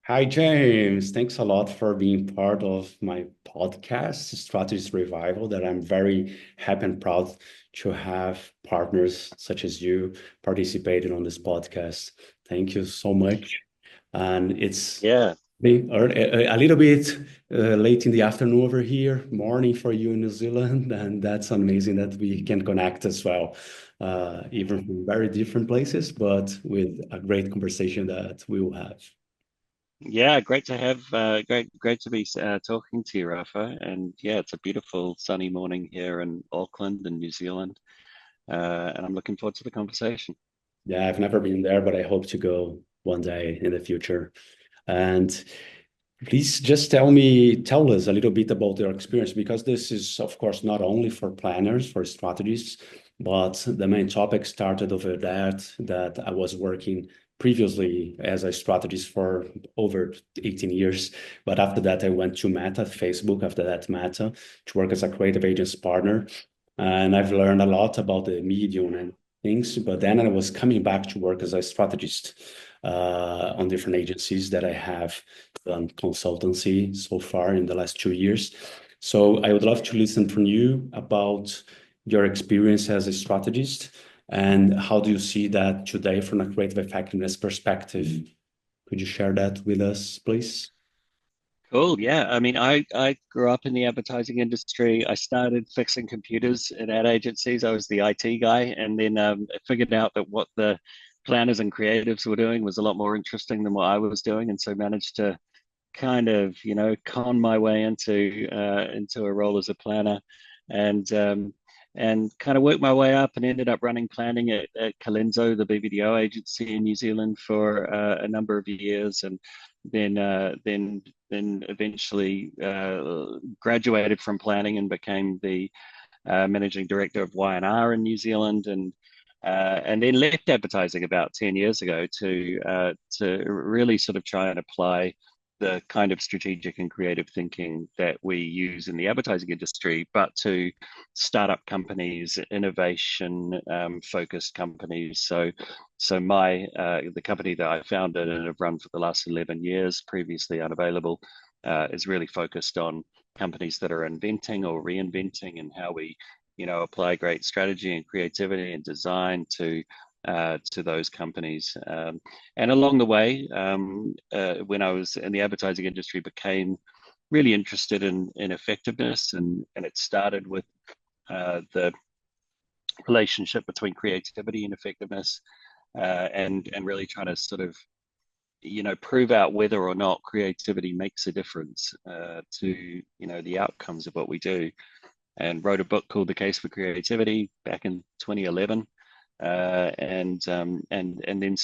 Hi, James. Thanks a lot for being part of my podcast, Strategist Revival, that I'm very happy and proud to have partners such as you participating on this podcast. Thank you so much. And it's Yeah, a little bit late in the afternoon over here, morning for you in New Zealand, and that's amazing that we can connect as well, even from very different places, but with a great conversation that we will have. yeah, great to have, great to be talking to you, Rafa. And yeah, it's a beautiful sunny morning here in Auckland in New Zealand, and I'm looking forward to the conversation. Yeah, I've never been there, but I hope to go one day in the future. And please just tell us a little bit about your experience, because this is, of course, not only for planners, for strategists, but the main topic started over that I was working previously as a strategist for over 18 years. But after that, I went to Meta, Facebook, after that Meta, to work as a creative agents partner. And I've learned a lot about the medium and things. But then I was coming back to work as a strategist on different agencies that I have done consultancy so far in the last 2 years. So I would love to listen from you about your experience as a strategist and how do you see that today from a creative effectiveness perspective? Could you share that with us, please? Cool. Yeah. I mean, I grew up in the advertising industry. I started fixing computers at ad agencies. I was the IT guy, and then I figured out that what the planners and creatives were doing was a lot more interesting than what I was doing, and so managed to kind of, con my way into a role as a planner, and kind of worked my way up and ended up running planning at Colenso, the BBDO agency in New Zealand, for a number of years, and then eventually graduated from planning and became the managing director of Y&R in New Zealand, and then left advertising about 10 years ago to really sort of try and apply the kind of strategic and creative thinking that we use in the advertising industry, but to startup companies, innovation focused companies. So the company that I founded and have run for the last 11 years, Previously Unavailable, is really focused on companies that are inventing or reinventing, and how we apply great strategy and creativity and design to those companies. And along the way, when I was in the advertising industry, became really interested in effectiveness, and it started with the relationship between creativity and effectiveness, and really trying to sort of prove out whether or not creativity makes a difference to the outcomes of what we do, and wrote a book called The Case for Creativity back in 2011, and then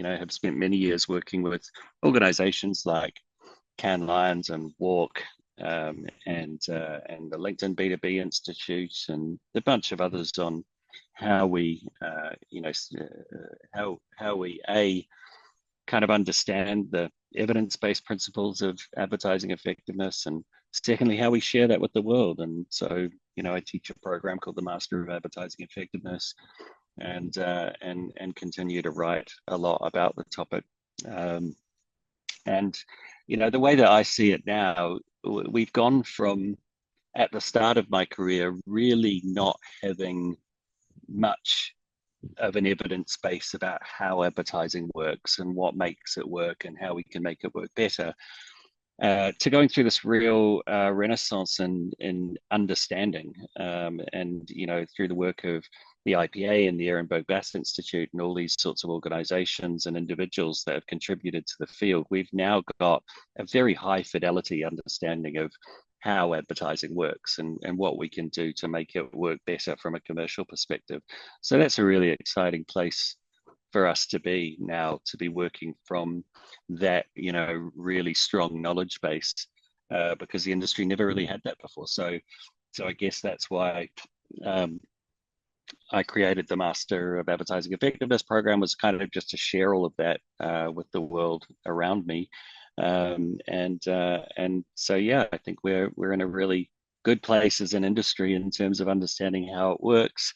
have spent many years working with organizations like Cannes Lions and Walk, and the LinkedIn B2B Institute, and a bunch of others on how we how we kind of understand the evidence-based principles of advertising effectiveness, and secondly, how we share that with the world. And so, I teach a program called the Master of Advertising Effectiveness, and continue to write a lot about the topic. Um, and the way that I see it now, we've gone from, at the start of my career, really not having much of an evidence base about how advertising works and what makes it work and how we can make it work better, to going through this real renaissance in understanding, and through the work of the IPA and the Ehrenberg Bass Institute and all these sorts of organizations and individuals that have contributed to the field, we've now got a very high fidelity understanding of how advertising works, and what we can do to make it work better from a commercial perspective. So that's a really exciting place for us to be now, to be working from that really strong knowledge base, because the industry never really had that before. So I guess that's why um, I created the Master of Advertising Effectiveness program, was kind of just to share all of that with the world around me. And so yeah, I think we're in a really good place as an industry in terms of understanding how it works,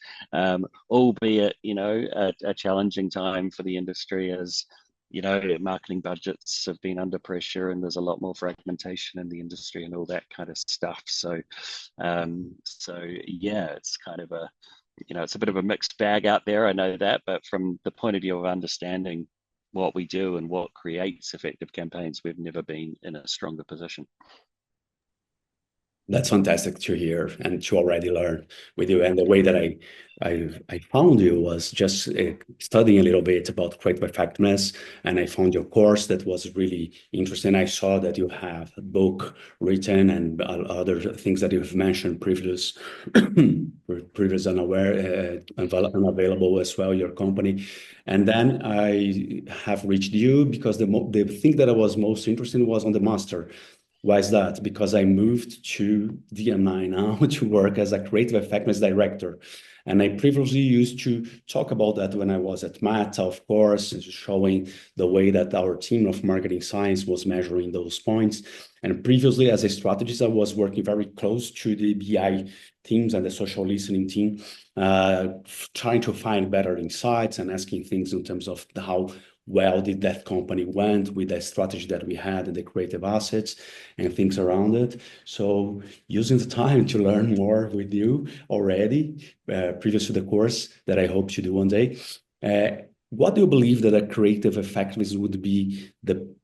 albeit a challenging time for the industry, as marketing budgets have been under pressure, and there's a lot more fragmentation in the industry and all that kind of stuff. So yeah, it's kind of it's a bit of a mixed bag out there. I know that, but from the point of view of understanding what we do and what creates effective campaigns, we've never been in a stronger position. That's fantastic to hear and to already learn with you. And the way that I found you was just studying a little bit about creative effectiveness, and I found your course that was really interesting. I saw that you have a book written and other things that you have mentioned previous, previous unavailable as well, your company. And then I have reached you because the thing that I was most interested in was on the master. Why is that? Because I moved to DMI now to work as a creative effectiveness director. And I previously used to talk about that when I was at Meta, of course, showing the way that our team of marketing science was measuring those points. And previously, as a strategist, I was working very close to the BI teams and the social listening team, trying to find better insights and asking things in terms of how well did that company went with the strategy that we had and the creative assets and things around it. So using the time to learn more with you already, previous to the course that I hope to do one day. What do you believe that a creative effectiveness would be the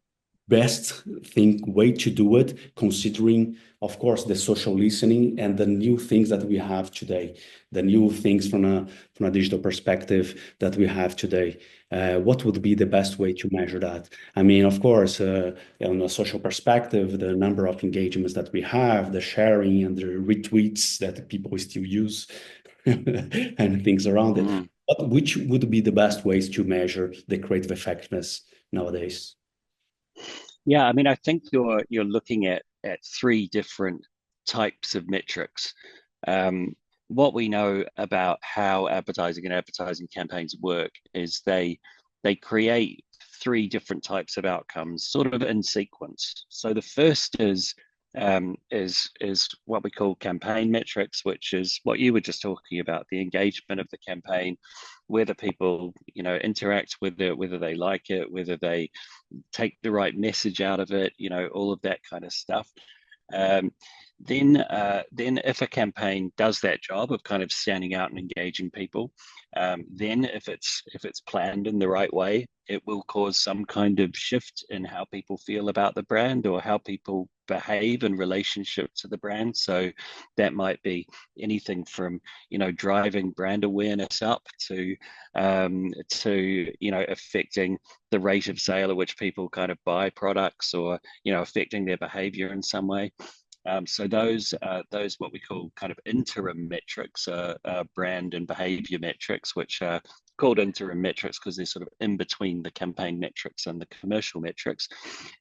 best way to do it, considering, of course, the social listening and the new things that we have today, the new things from a digital perspective that we have today? What would be the best way to measure that? I mean, of course, on a social perspective, the number of engagements that we have, the sharing and the retweets that people still use and things around it. But which would be the best ways to measure the creative effectiveness nowadays? Yeah, I mean, I think you're looking at three different types of metrics. What we know about how advertising campaigns work is they create three different types of outcomes, sort of in sequence. So the first is what we call campaign metrics, which is what you were just talking about, the engagement of the campaign, whether people interact with it, whether they like it, whether they take the right message out of it, all of that kind of stuff. Then if a campaign does that job of kind of standing out and engaging people, then if it's planned in the right way, it will cause some kind of shift in how people feel about the brand or how people behave in relationship to the brand. So that might be anything from driving brand awareness up to affecting the rate of sale at which people kind of buy products, or affecting their behavior in some way. So those what we call kind of interim metrics, brand and behavior metrics, which are called interim metrics because they're sort of in between the campaign metrics and the commercial metrics.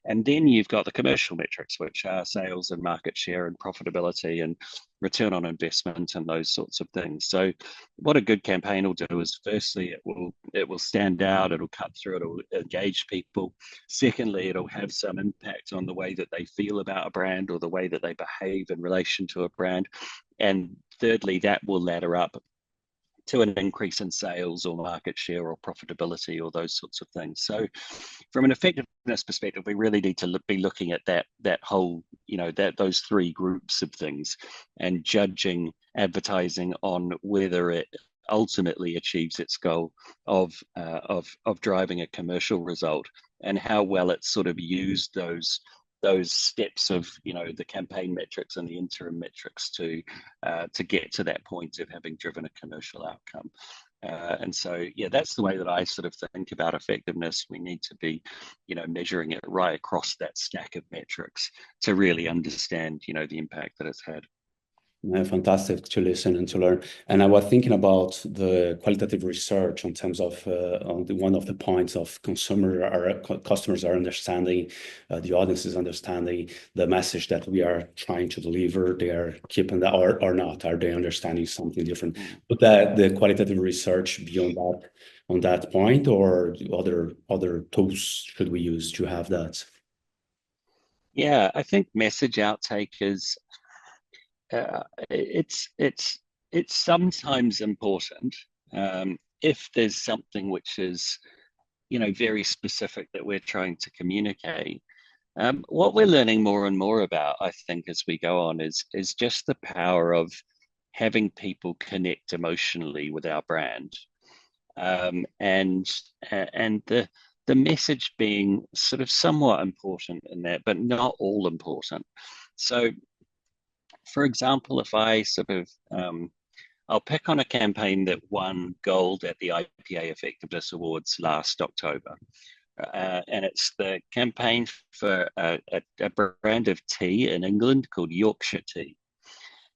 And then you've got the commercial metrics, which are sales and market share and profitability and return on investment and those sorts of things. So what a good campaign will do is, firstly, it will stand out, it'll cut through, it'll engage people. Secondly, it'll have some impact on the way that they feel about a brand or the way that they behave in relation to a brand. And thirdly, that will ladder up to an increase in sales or market share or profitability or those sorts of things. So from an effectiveness perspective, we really need to be looking at that whole, those three groups of things and judging advertising on whether it ultimately achieves its goal of driving a commercial result, and how well it's sort of used those steps of the campaign metrics and the interim metrics to get to that point of having driven a commercial outcome. And so, yeah, that's the way that I sort of think about effectiveness. We need to be, measuring it right across that stack of metrics to really understand, the impact that it's had. Fantastic to listen and to learn. And I was thinking about the qualitative research in terms of one of the points of customers are understanding, the audience is understanding the message that we are trying to deliver. They are keeping that or not? Are they understanding something different? But the qualitative research beyond that on that point, or other tools should we use to have that? Yeah, I think message outtake is it's sometimes important if there's something which is very specific that we're trying to communicate. What we're learning more and more about, I think, as we go on, is just the power of having people connect emotionally with our brand, and the message being sort of somewhat important in that, but not all important. So, for example, if I sort of I'll pick on a campaign that won gold at the IPA Effectiveness Awards last October. And it's the campaign for a brand of tea in England called Yorkshire Tea.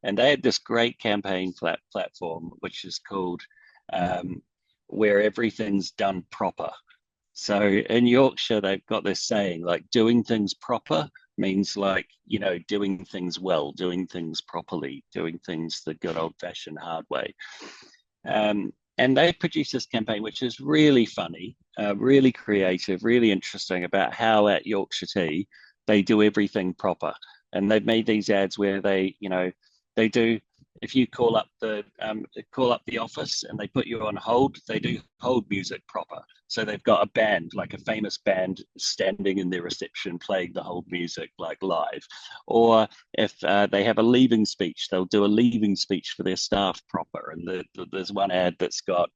And they had this great campaign platform, which is called Where Everything's Done Proper. So in Yorkshire, they've got this saying, like, doing things proper means, like, doing things well, doing things properly, doing things the good old fashioned hard way. And they produced this campaign, which is really funny, really creative, really interesting, about how at Yorkshire Tea they do everything proper. And they've made these ads where they do. If you call up the office and they put you on hold, they do hold music proper. So they've got a band, like a famous band, standing in their reception playing the hold music, like, live. Or if they have a leaving speech, they'll do a leaving speech for their staff proper. And there's one ad that's got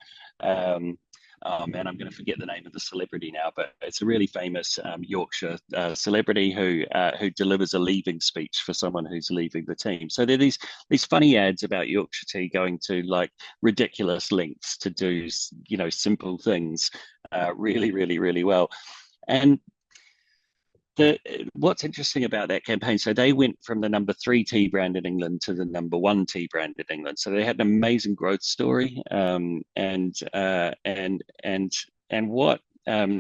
oh man, I'm going to forget the name of the celebrity now, but it's a really famous Yorkshire celebrity who delivers a leaving speech for someone who's leaving the team. So there are these funny ads about Yorkshire Tea going to, like, ridiculous lengths to do simple things really, really, really well. And what's interesting about that campaign, so they went from the number 3 tea brand in England to the number 1 tea brand in England. So they had an amazing growth story, and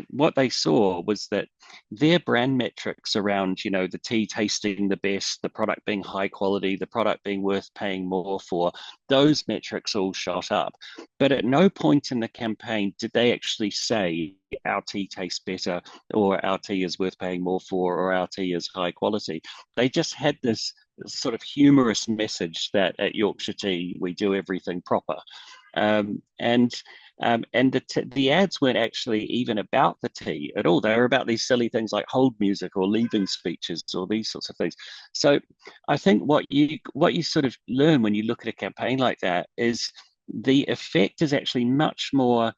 what they saw was that their brand metrics around, the tea tasting the best, the product being high quality, the product being worth paying more for, those metrics all shot up. But at no point in the campaign did they actually say our tea tastes better, or our tea is worth paying more for, or our tea is high quality. They just had this sort of humorous message that at Yorkshire Tea we do everything proper. And the ads weren't actually even about the tea at all. They were about these silly things like hold music or leaving speeches or these sorts of things. So I think what you sort of learn when you look at a campaign like that is the effect is actually much more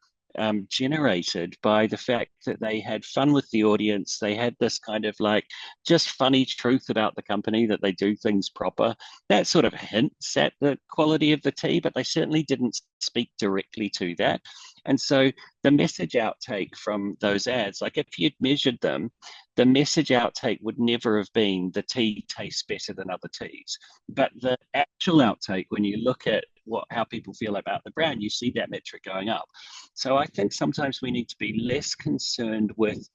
generated by the fact that they had fun with the audience. They had this kind of, like, just funny truth about the company, that they do things proper. That sort of hints at the quality of the tea, but they certainly didn't speak directly to that. And so the message outtake from those ads, like, if you'd measured them, the message outtake would never have been the tea tastes better than other teas. But the actual outtake, when you look at how people feel about the brand, you see that metric going up. So I think sometimes we need to be less concerned with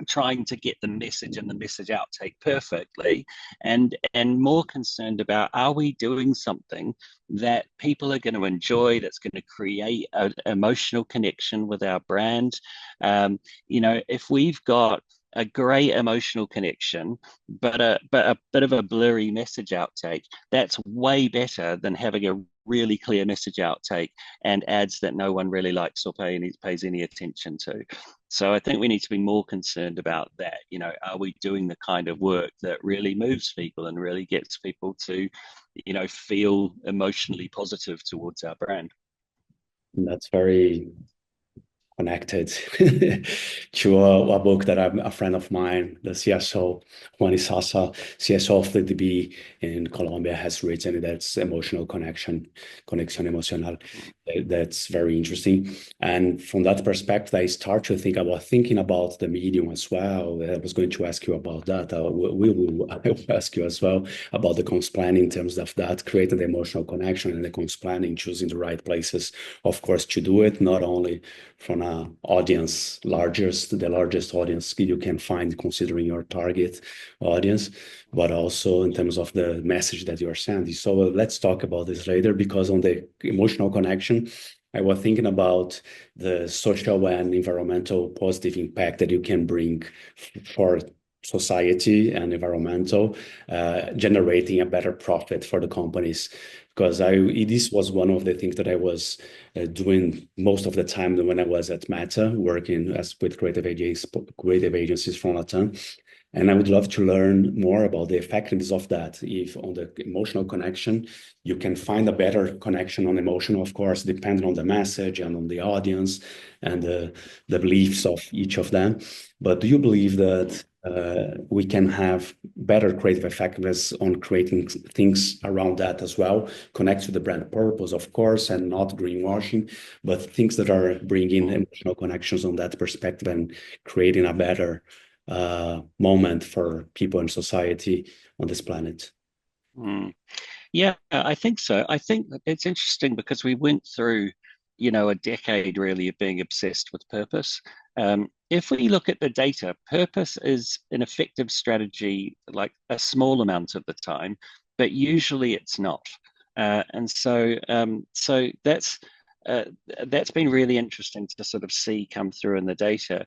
trying to get the message and the message outtake perfectly, and more concerned about, are we doing something that people are going to enjoy, that's going to create an emotional connection with our brand. If we've got a great emotional connection, but a bit of a blurry message outtake, that's way better than having a really clear message outtake and ads that no one really likes or pays any attention to. So I think we need to be more concerned about that. Are we doing the kind of work that really moves people and really gets people to, feel emotionally positive towards our brand? That's very connected to a book that a friend of mine, the CSO, Juan Isasa, CSO of the DB in Colombia, has written. That's emotional connection emocional. That's very interesting. And from that perspective, I start to thinking about the medium as well. I was going to ask you about that. I will ask you as well about the comms planning in terms of that, creating the emotional connection, and the comms planning, choosing the right places, of course, to do it, not only from an audience, the largest audience you can find considering your target audience, but also in terms of the message that you are sending. So let's talk about this later, because on the emotional connection, I was thinking about the social and environmental positive impact that you can bring for society and environmental, generating a better profit for the companies. because this was one of the things that I was doing most of the time when I was at Meta, working with creative agencies from Latam. And I would love to learn more about the effectiveness of that. If on the emotional connection, you can find a better connection on emotion, of course, depending on the message and on the audience and the beliefs of each of them. But do you believe that we can have better creative effectiveness on creating things around that as well, connect to the brand purpose, of course, and not greenwashing, but things that are bringing emotional connections on that perspective and creating a better moment for people in society on this planet? Mm. Yeah, I think so. I think it's interesting because we went through, a decade really of being obsessed with purpose. If we look at the data, purpose is an effective strategy like a small amount of the time, but usually it's not. So that's been really interesting to sort of see come through in the data.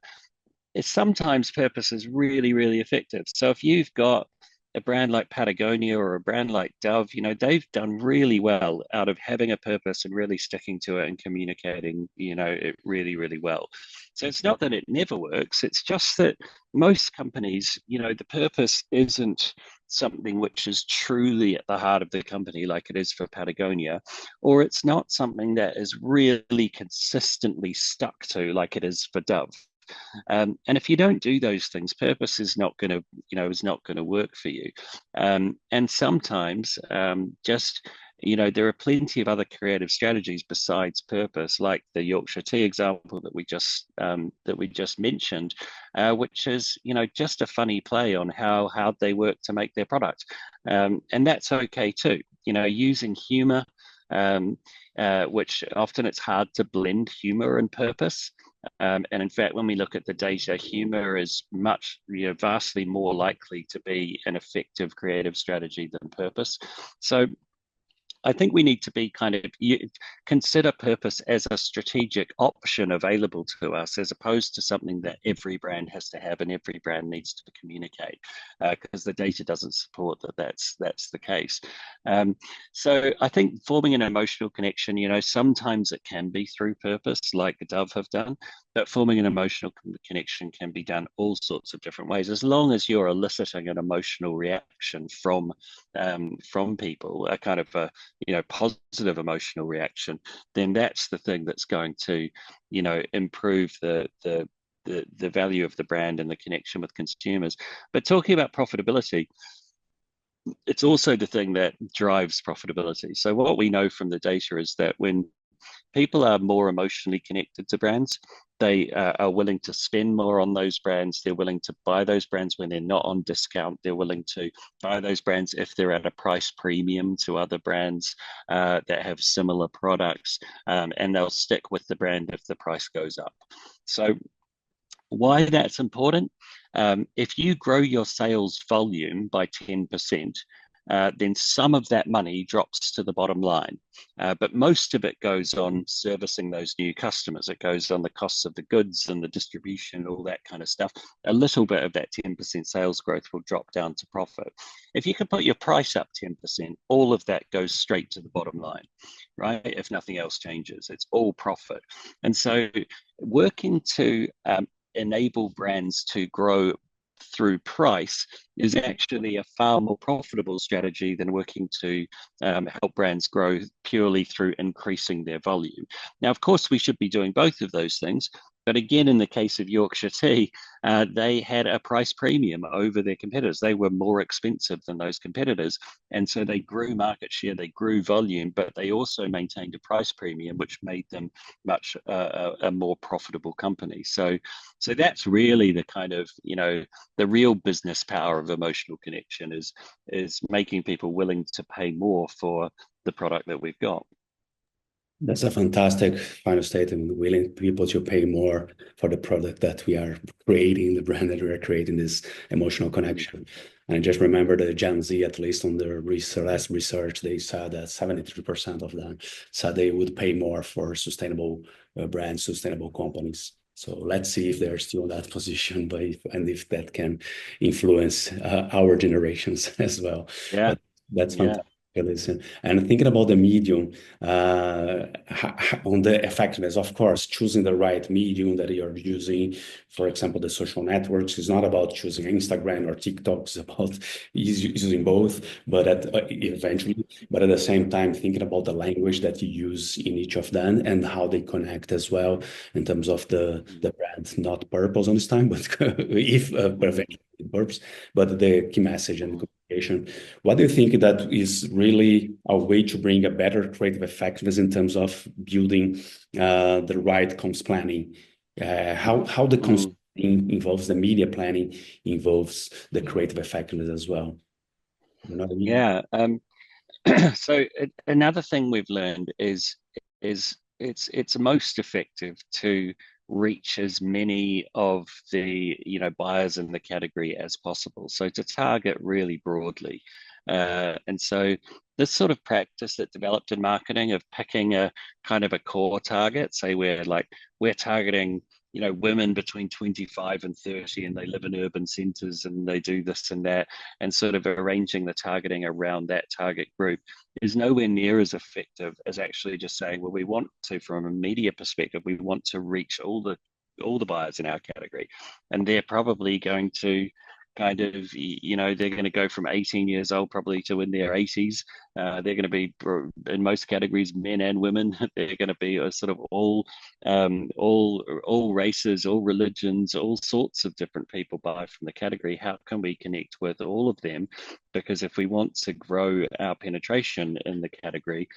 It's sometimes purpose is really, really effective. So if you've got a brand like Patagonia or a brand like Dove, they've done really well out of having a purpose and really sticking to it and communicating, it really, really well. So it's not that it never works. It's just that most companies, the purpose isn't something which is truly at the heart of the company like it is for Patagonia, or it's not something that is really consistently stuck to like it is for Dove. And if you don't do those things, purpose is not going to, is not going to work for you. And sometimes there are plenty of other creative strategies besides purpose, like the Yorkshire tea example that we just mentioned, which is, just a funny play on how they work to make their product, and that's okay too. Using humor. Which often it's hard to blend humor and purpose. And in fact, when we look at the data, humor is vastly more likely to be an effective creative strategy than purpose. So I think we need to be consider purpose as a strategic option available to us, as opposed to something that every brand has to have and every brand needs to communicate, because the data doesn't support that's the case. So I think forming an emotional connection, sometimes it can be through purpose, like Dove have done, but forming an emotional connection can be done all sorts of different ways, as long as you're eliciting an emotional reaction from people, a kind of a positive emotional reaction. Then that's the thing that's going to improve the value of the brand and the connection with consumers. But talking about profitability, it's also the thing that drives profitability. So what we know from the data is that when people are more emotionally connected to brands, they are willing to spend more on those brands. They're willing to buy those brands when they're not on discount. They're willing to buy those brands if they're at a price premium to other brands that have similar products, and they'll stick with the brand if the price goes up. So why that's important? If you grow your sales volume by 10%, then some of that money drops to the bottom line. But most of it goes on servicing those new customers. It goes on the costs of the goods and the distribution, all that kind of stuff. A little bit of that 10% sales growth will drop down to profit. If you can put your price up 10%, all of that goes straight to the bottom line, right? If nothing else changes, it's all profit. And so working to enable brands to grow through price is actually a far more profitable strategy than working to help brands grow purely through increasing their volume. Now, of course, we should be doing both of those things. But again, in the case of Yorkshire tea, they had a price premium over their competitors. They were more expensive than those competitors. And so they grew market share, they grew volume, but they also maintained a price premium, which made them much a more profitable company. So that's really the kind of, the real business power of emotional connection is making people willing to pay more for the product that we've got. That's a fantastic final statement, willing people to pay more for the product that we are creating, the brand that we are creating, this emotional connection. And I just remember the Gen Z, at least on their last research, they said that 73% of them said they would pay more for sustainable brands, sustainable companies. So let's see if they're still in that position, and if that can influence our generations as well. Yeah. But that's Yeah. fantastic Listen, and thinking about the medium, on the effectiveness, of course, choosing the right medium that you're using. For example, the social networks is not about choosing Instagram or TikTok, it's about using both, but eventually, but at the same time, thinking about the language that you use in each of them and how they connect as well in terms of the brand, not purpose on this time, but if eventually purpose, but the key message and communication. What do you think that is really a way to bring a better creative effectiveness in terms of building the right comms planning? How the comms planning involves the media planning, involves the creative effectiveness as well. You know what I mean? Yeah. So another thing we've learned is it's most effective to reach as many of the buyers in the category as possible. So to target really broadly, and so this sort of practice that developed in marketing of picking a kind of a core target, say we're targeting women between 25 and 30 and they live in urban centers and they do this and that, and sort of arranging the targeting around that target group is nowhere near as effective as actually just saying, well, we want to, from a media perspective, we want to reach all the buyers in our category, and they're probably going to kind of, they're going to go from 18 years old probably to in their 80s. They're going to be, in most categories, men and women. They're going to be a sort of all races, all religions, all sorts of different people buy from the category. How can we connect with all of them? Because if we want to grow our penetration in the category,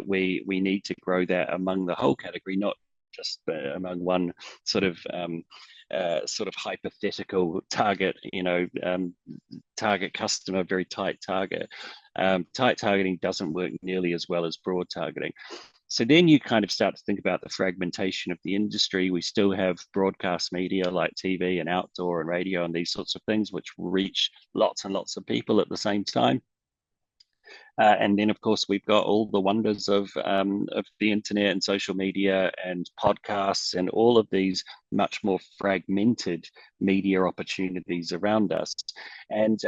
we need to grow that among the whole category, not just among one sort of hypothetical target, target customer, very tight target. Tight targeting doesn't work nearly as well as broad targeting. So then you kind of start to think about the fragmentation of the industry. We still have broadcast media like TV and outdoor and radio and these sorts of things, which reach lots and lots of people at the same time. And then, of course, we've got all the wonders of the internet and social media and podcasts and all of these much more fragmented media opportunities around us. And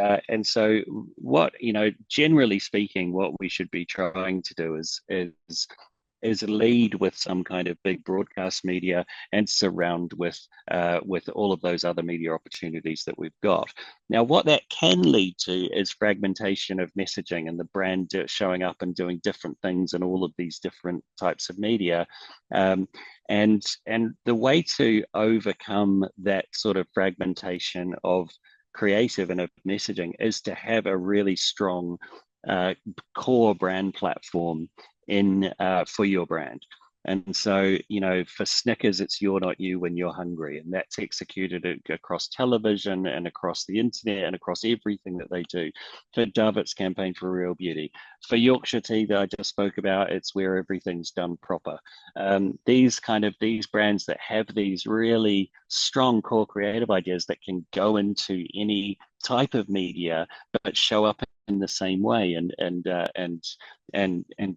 so, what generally speaking, what we should be trying to do is lead with some kind of big broadcast media and surround with all of those other media opportunities that we've got. Now, what that can lead to is fragmentation of messaging and the brand showing up and doing different things in all of these different types of media. And the way to overcome that sort of fragmentation of creative and of messaging is to have a really strong core brand platform for your brand. And so, for Snickers, it's "You're not you when you're hungry." And that's executed across television and across the internet and across everything that they do. For Dove, it's Campaign for Real Beauty. For Yorkshire Tea that I just spoke about, it's "Where Everything's Done Proper." These brands that have these really strong core creative ideas that can go into any type of media, but show up in the same way and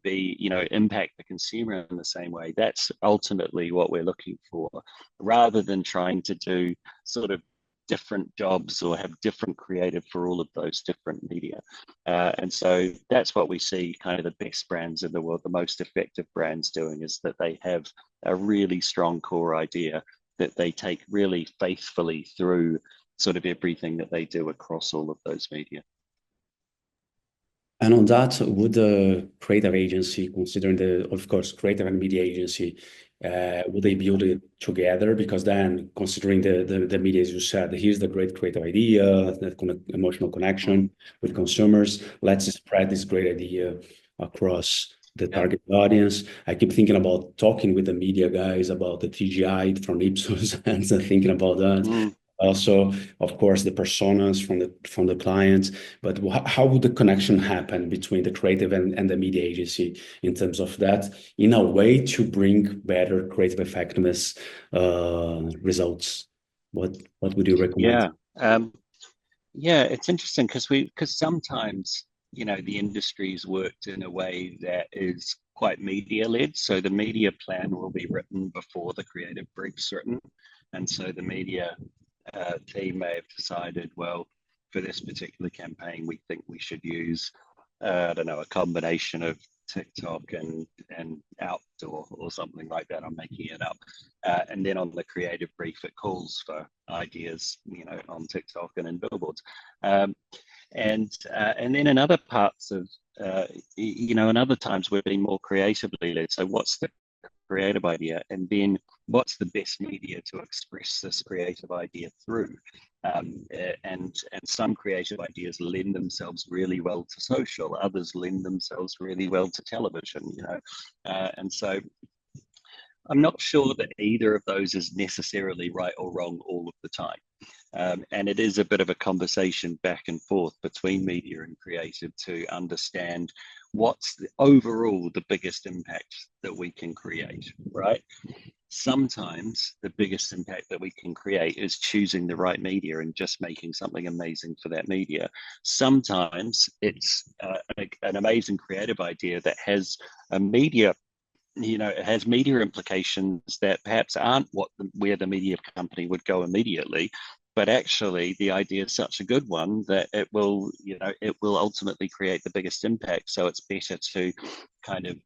be, impact the consumer in the same way. That's ultimately what we're looking for, rather than trying to do sort of different jobs or have different creative for all of those different media. And so that's what we see kind of the best brands in the world, the most effective brands doing, is that they have a really strong core idea that they take really faithfully through sort of everything that they do across all of those media. And on that, would the creative agency, considering of course, creative and media agency, would they build it together? Because then, considering the media, as you said, here's the great creative idea, that emotional connection with consumers. Let's spread this great idea across the target audience. I keep thinking about talking with the media guys about the TGI from Ipsos and thinking about that. Also, of course, the personas from the clients, but how would the connection happen between the creative and the media agency in terms of that, in a way to bring better creative effectiveness results? What would you recommend? Yeah, it's interesting because sometimes the industry's worked in a way that is quite media led. So the media plan will be written before the creative brief's written, and so the media team may have decided, well, for this particular campaign, we think we should use I don't know, a combination of TikTok and outdoor or something like that. I'm making it up. And then on the creative brief, it calls for ideas, on TikTok and in billboards. Um, and then in other parts of, in other times we're being more creatively led. So what's the creative idea, and then what's the best media to express this creative idea through? And some creative ideas lend themselves really well to social, others lend themselves really well to television, and so I'm not sure that either of those is necessarily right or wrong all of the time. And it is a bit of a conversation back and forth between media and creative to understand what's overall the biggest impact that we can create, right? Sometimes the biggest impact that we can create is choosing the right media and just making something amazing for that media. Sometimes it's an amazing creative idea that has a media, it has media implications that perhaps aren't where the media company would go immediately, but actually the idea is such a good one that it will ultimately create the biggest impact. So it's better to kind of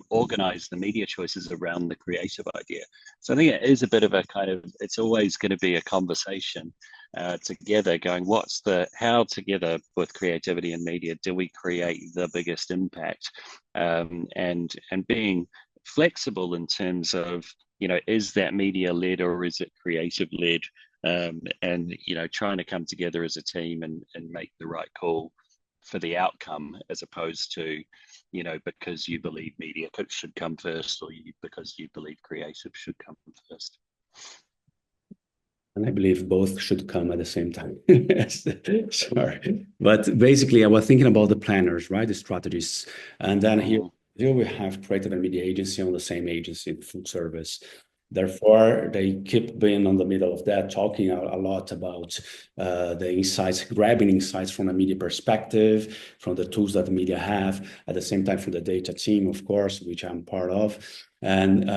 organize the media choices around the creative idea. So I think it is a bit of a kind of, it's always going to be a conversation together going, how together with creativity and media do we create the biggest impact? And being flexible in terms of, is that media led or is it creative led? And trying to come together as a team and make the right call for the outcome, as opposed to, because you believe media should come first, or because you believe creative should come first. And I believe both should come at the same time. Sorry. But basically, I was thinking about the planners, right? The strategists. And then here we have creative and media agency on the same agency, food service. Therefore, they keep being on the middle of that, talking a lot about the insights, grabbing insights from a media perspective, from the tools that the media have, at the same time from the data team, of course, which I'm part of. And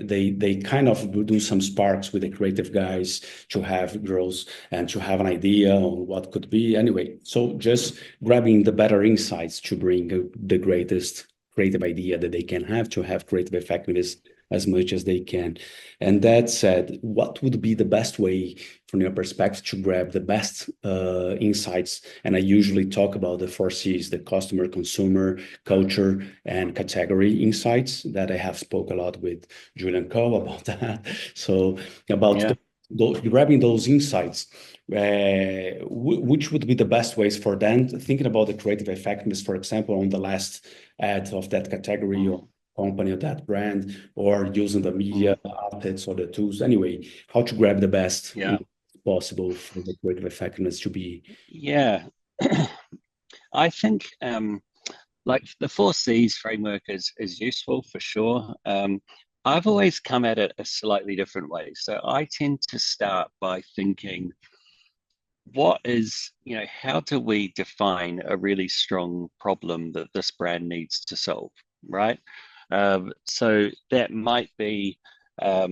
they kind of do some sparks with the creative guys to have growth and to have an idea on what could be. Anyway, so just grabbing the better insights to bring the greatest creative idea that they can have to have creative effectiveness as much as they can. And that said, what would be the best way from your perspective to grab the best insights? And I usually talk about the 4 C's, the customer, consumer, culture, and category insights that I have spoke a lot with Julian Coe about that. So about grabbing those insights, which would be the best ways for them, thinking about the creative effectiveness, for example, on the last ad of that category or company or that brand, or using the media outlets or the tools. Anyway, how to grab the best possible for the creative effectiveness to be. Yeah. I think like the 4 C's framework is useful for sure. I've always come at it a slightly different way. So I tend to start by thinking, how do we define a really strong problem that this brand needs to solve, right? So that might be a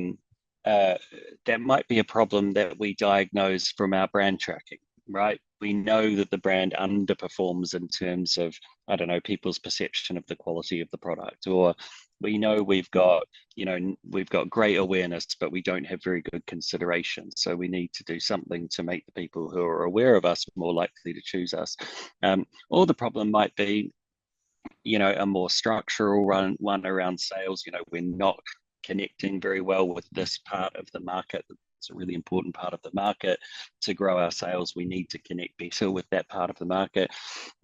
problem that we diagnose from our brand tracking, right? We know that the brand underperforms in terms of, I don't know, people's perception of the quality of the product, or we know we've got great awareness, but we don't have very good consideration. So we need to do something to make the people who are aware of us more likely to choose us. Or the problem might be, a more structural one around sales. We're not connecting very well with this part of the market. It's a really important part of the market. To grow our sales, we need to connect better with that part of the market.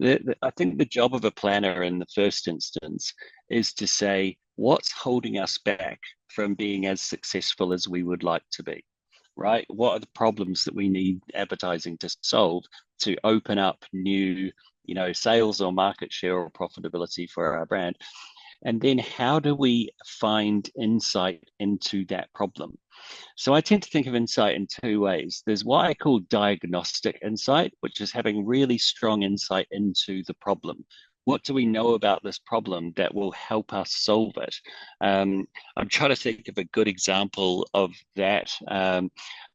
I think the job of a planner in the first instance is to say, what's holding us back from being as successful as we would like to be, right? What are the problems that we need advertising to solve to open up new sales or market share or profitability for our brand? And then how do we find insight into that problem? So I tend to think of insight in 2 ways. There's what I call diagnostic insight, which is having really strong insight into the problem. what do we know about this problem that will help us solve it? I'm trying to think of a good example of that.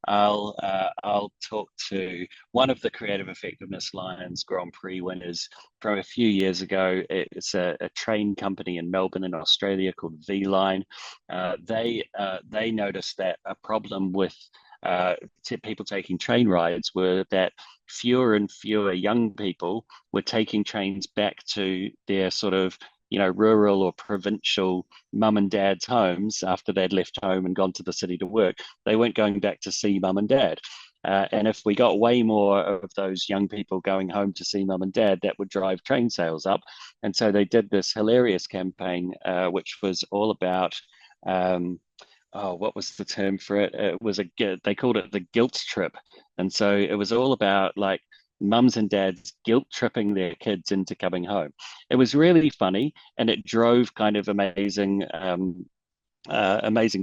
I'll talk to one of the Creative Effectiveness Lions Grand Prix winners from a few years ago. It's a train company in Melbourne in Australia called V-Line. They noticed that a problem with people taking train rides were that fewer and fewer young people were taking trains back to their sort of rural or provincial mum and dad's homes after they'd left home and gone to the city to work. They weren't going back to see mum and dad. And if we got way more of those young people going home to see mum and dad, that would drive train sales up. And so they did this hilarious campaign, which was all about what was the term for it? They called it the guilt trip. And so it was all about like mums and dads guilt tripping their kids into coming home. It was really funny, and it drove kind of amazing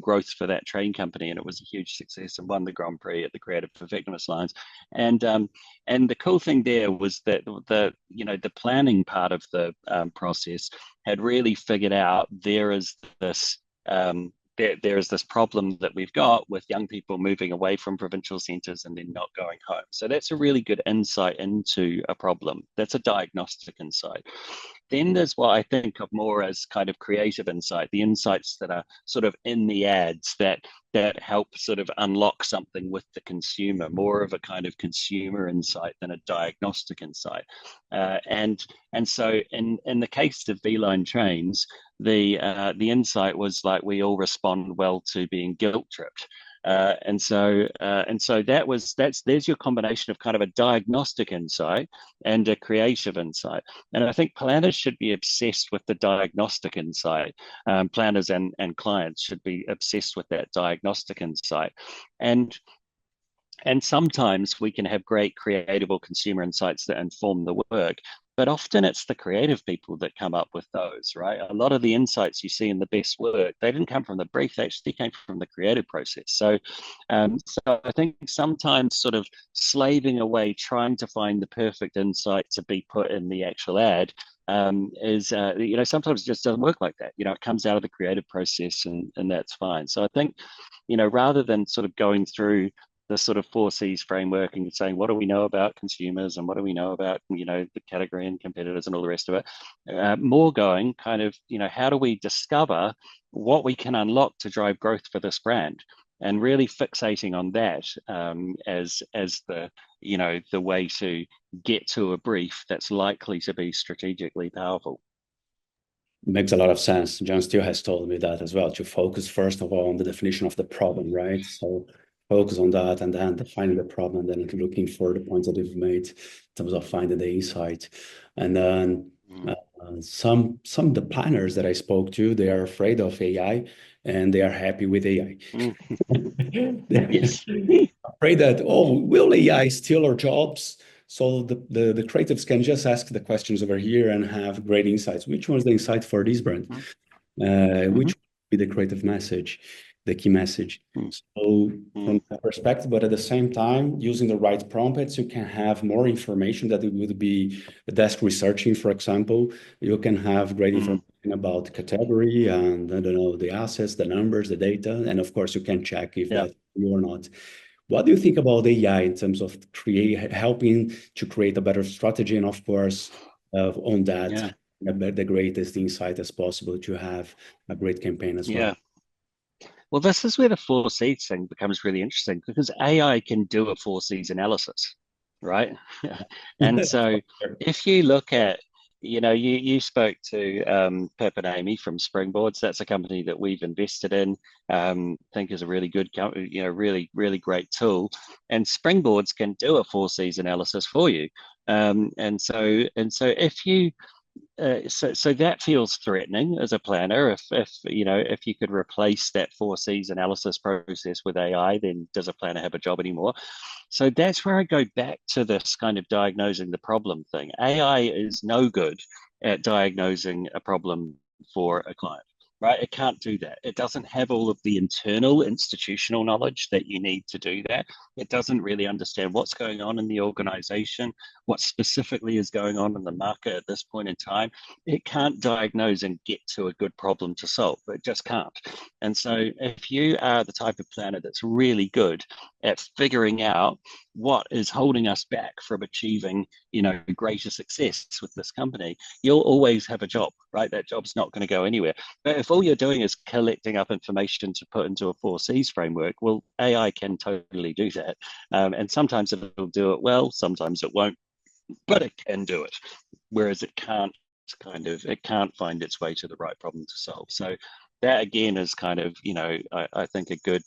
growth for that train company, and it was a huge success and won the Grand Prix at the Creative Effectiveness Lines. And the cool thing there was that the planning part of the process had really figured out there is this there is this problem that we've got with young people moving away from provincial centres and then not going home. So that's a really good insight into a problem. That's a diagnostic insight. Then there's what I think of more as kind of creative insight, the insights that are sort of in the ads that help sort of unlock something with the consumer, more of a kind of consumer insight than a diagnostic insight. And so in the case of V-Line trains, the insight was like we all respond well to being guilt tripped. And so there's your combination of kind of a diagnostic insight and a creative insight. And I think planners should be obsessed with the diagnostic insight. Planners and clients should be obsessed with that diagnostic insight. And sometimes we can have great creative or consumer insights that inform the work, but often it's the creative people that come up with those, right? A lot of the insights you see in the best work, they didn't come from the brief, they actually came from the creative process. So I think sometimes sort of slaving away, trying to find the perfect insight to be put in the actual ad is sometimes it just doesn't work like that. It comes out of the creative process, and that's fine. So I think, rather than sort of going through the sort of 4Cs framework and saying, what do we know about consumers and what do we know about, the category and competitors and all the rest of it, more going kind of, how do we discover what we can unlock to drive growth for this brand, and really fixating on that as the way to get to a brief that's likely to be strategically powerful. Makes a lot of sense. John Steele has told me that as well, to focus first of all on the definition of the problem, right? So focus on that, and then defining the problem, and then looking for the points that you've made in terms of finding the insight. And then some of the planners that I spoke to, they are afraid of AI, and they are happy with AI. Yes. Afraid that, will AI steal our jobs? So the creatives can just ask the questions over here and have great insights. Which one's the insight for this brand? Which would be the creative message, the key message? So from that perspective, but at the same time, using the right prompts, you can have more information that it would be desk researching, for example. You can have great information about the category and, I don't know, the assets, the numbers, the data. And of course, you can check if that's you or not. What do you think about AI in terms of helping to create a better strategy, and of course, on that, the greatest insight as possible to have a great campaign as well? Well, this is where the 4Cs thing becomes really interesting, because AI can do a 4Cs analysis, right? And so if you look at, you spoke to Pip and Amy from Springboards. That's a company that we've invested in. Think is a really good, really, really great tool. And Springboards can do a 4Cs analysis for you. And so if you so that feels threatening as a planner. If you could replace that 4Cs analysis process with AI, then does a planner have a job anymore? So that's where I go back to this kind of diagnosing the problem thing. AI is no good at diagnosing a problem for a client. right? It can't do that. It doesn't have all of the internal institutional knowledge that you need to do that. It doesn't really understand what's going on in the organization, what specifically is going on in the market at this point in time. It can't diagnose and get to a good problem to solve. It just can't. And so if you are the type of planner that's really good at figuring out what is holding us back from achieving, greater success with this company, you'll always have a job, right? That job's not going to go anywhere. But if all you're doing is collecting up information to put into a 4Cs framework, well, AI can totally do that. And sometimes it'll do it well, sometimes it won't, but it can do it. Whereas it can't find its way to the right problem to solve. So that again is kind of, I think a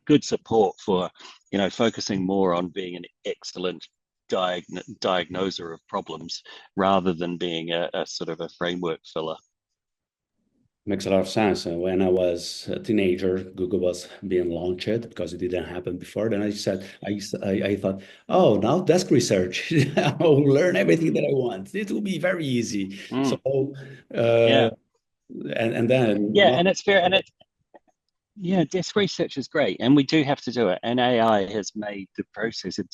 good support for, focusing more on being an excellent diagnoser of problems rather than being a sort of a framework filler. Makes a lot of sense. When I was a teenager, Google was being launched because it didn't happen before. Then I thought, oh, now desk research. I'll learn everything that I want. It will be very easy. So, Yeah. and then Yeah, and it's fair, and yeah, desk research is great, and we do have to do it. And AI has made the process of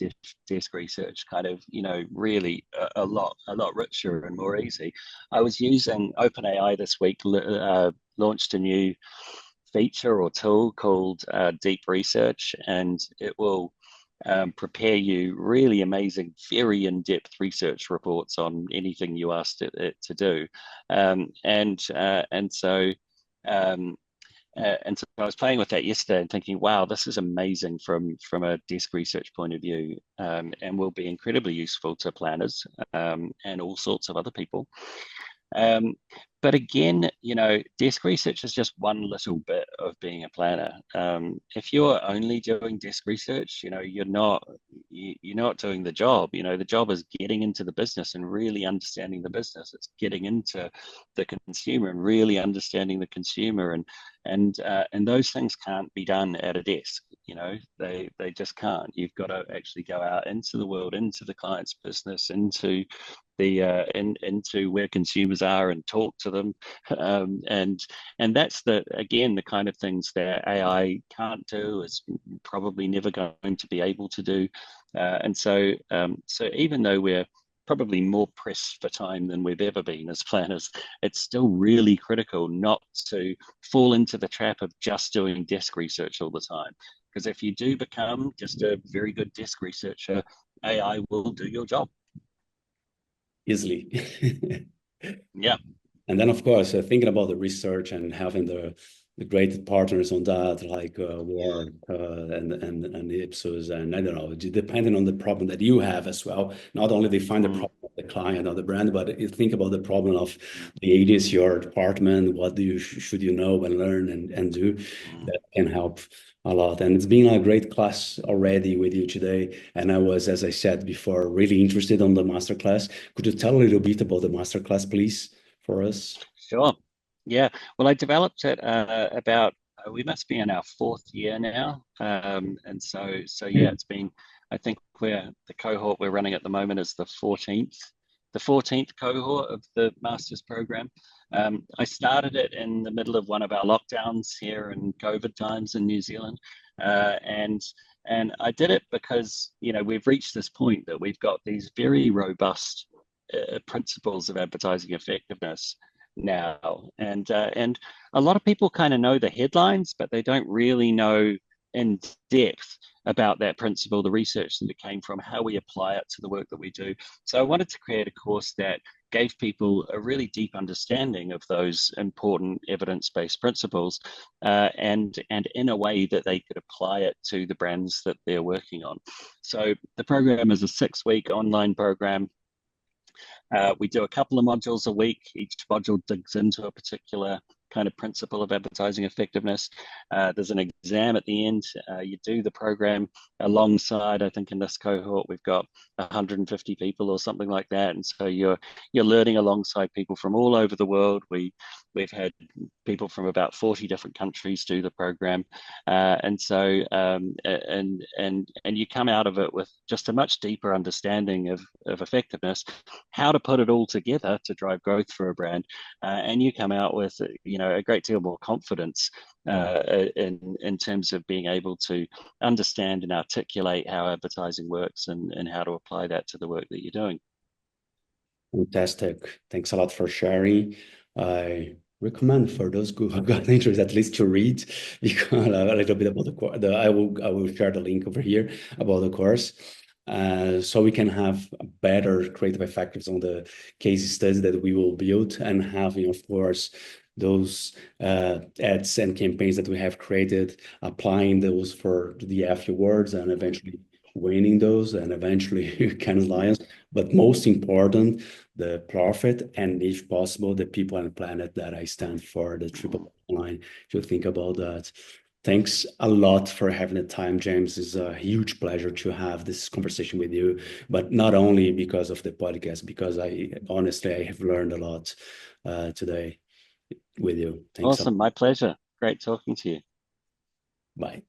desk research kind of, really a lot richer and more easy. I was using OpenAI this week, launched a new feature or tool called Deep Research, and it will prepare you really amazing, very in-depth research reports on anything you asked it to do, and so. Um, and so I was playing with that yesterday and thinking, wow, this is amazing from a desk research point of view, and will be incredibly useful to planners, and all sorts of other people. Um, but again, desk research is just one little bit of being a planner. If you're only doing desk research, you're not doing the job. The job is getting into the business and really understanding the business. It's getting into the consumer and really understanding the consumer, and those things can't be done at a desk. They just can't. You've got to actually go out into the world, into the client's business, into into where consumers are and talk to them, and that's the kind of things that AI can't do, is probably never going to be able to do, and so even though we're probably more pressed for time than we've ever been as planners, it's still really critical not to fall into the trap of just doing desk research all the time. Because if you do become just a very good desk researcher, AI will do your job. easily. Yeah. And then, of course, thinking about the research and having the great partners on that, like Ward and Ipsos, and I don't know, depending on the problem that you have as well. Not only they find the problem of the client or the brand, but you think about the problem of the agency or department. What should you know and learn and do? That can help a lot. And it's been a great class already with you today. And I was, as I said before, really interested on the masterclass. Could you tell a little bit about the masterclass, please, for us? Sure. Yeah. Well, I developed it about we must be in our fourth year now, and so yeah, it's been. I think the cohort we're running at the moment is the 14th cohort of the master's program. I started it in the middle of one of our lockdowns here in COVID times in New Zealand, and I did it because we've reached this point that we've got these very robust principles of advertising effectiveness now, and a lot of people kind of know the headlines, but they don't really know in depth about that principle, the research that it came from, how we apply it to the work that we do. So I wanted to create a course that gave people a really deep understanding of those important evidence-based principles, and in a way that they could apply it to the brands that they're working on. So the program is a 6-week online program. We do a couple of modules a week. Each module digs into a particular kind of principle of advertising effectiveness. There's an exam at the end. You do the program alongside, I think in this cohort, we've got 150 people or something like that. And so you're learning alongside people from all over the world. We've had people from about 40 different countries do the program. And you come out of it with just a much deeper understanding of effectiveness, how to put it all together to drive growth for a brand. And you come out with, a great deal more confidence in terms of being able to understand and articulate how advertising works and how to apply that to the work that you're doing. Fantastic. Thanks a lot for sharing. I recommend for those who have got interest at least to read because a little bit about the course. I will share the link over here about the course. So we can have better creative effectives on the case studies that we will build and having, of course, those ads and campaigns that we have created, applying those for the afterwards and eventually winning those and eventually Cannes Lions. But most important, the profit and if possible, the people and the planet that I stand for, the triple line, to think about that. Thanks a lot for having the time, James. It's a huge pleasure to have this conversation with you, but not only because of the podcast, because I have learned a lot today with you. Thanks a lot. Awesome. My pleasure. Great talking to you. Bye.